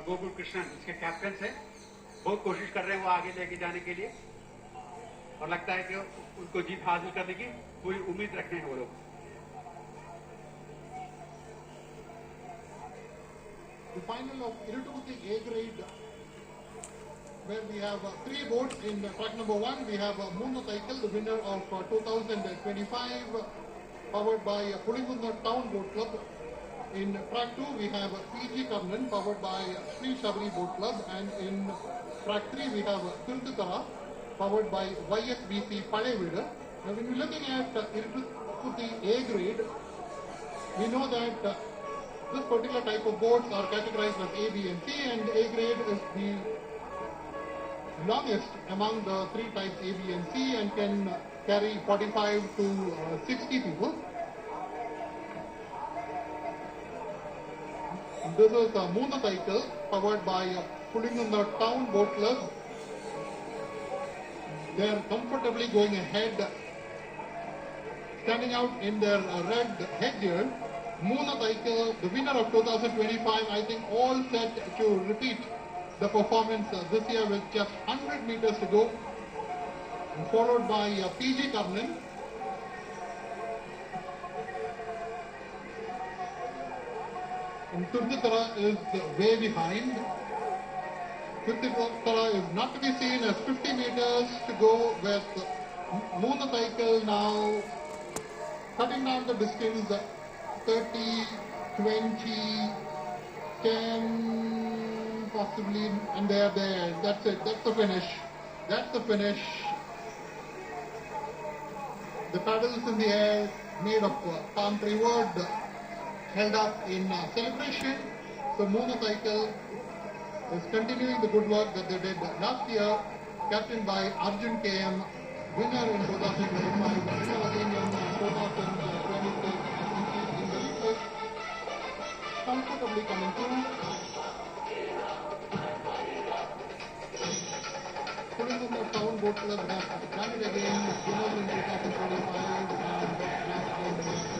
गोकुल कृष्णन इसके कैप्टन से बहुत कोशिश कर रहे हैं वो आगे लेके जाने के लिए और लगता है कि उनको जीत हासिल करने की पूरी उम्मीद रखते हैं वो लोग। The final of Irutupatti A grade, where we have 3 boats. In track number 1, we have Moona Cycle, the winner of 2025, powered by Pudingunda Town Boat Club. In track 2, we have PG Karnan, powered by Sri Shabri Boat Club. And in track 3, we have Tirthukara, powered by YSBC Palavedu. Now, when we're looking at Irutupatti A grade, we know that this particular type of boats are categorized as A, B and C, and A grade is the longest among the 3 types A, B and C and can carry 45 to 60 people. This is a Moona Cycle powered by Pudingunda Town Boat Club. They are comfortably going ahead, standing out in their red headgear. Moona Cycle, the winner of 2025, I think all set to repeat the performance this year with just 100 meters to go, followed by PG Karnan. And Tirthukara is way behind. Tirthukara is not to be seen as 50 meters to go, with Moona Cycle now cutting down the distance 30, 20, 10, possibly, and they're there. That's it. That's the finish. That's the finish. The paddles in the air made of palm tree wood, held up in celebration. So Moona Cycle is continuing the good work that they did last year, captained by Arjun KM, winner in 2025, winner again in 2026. Comfortably coming through. Pudingunda Town Boat Club has done it again, winners in 2025 and last year.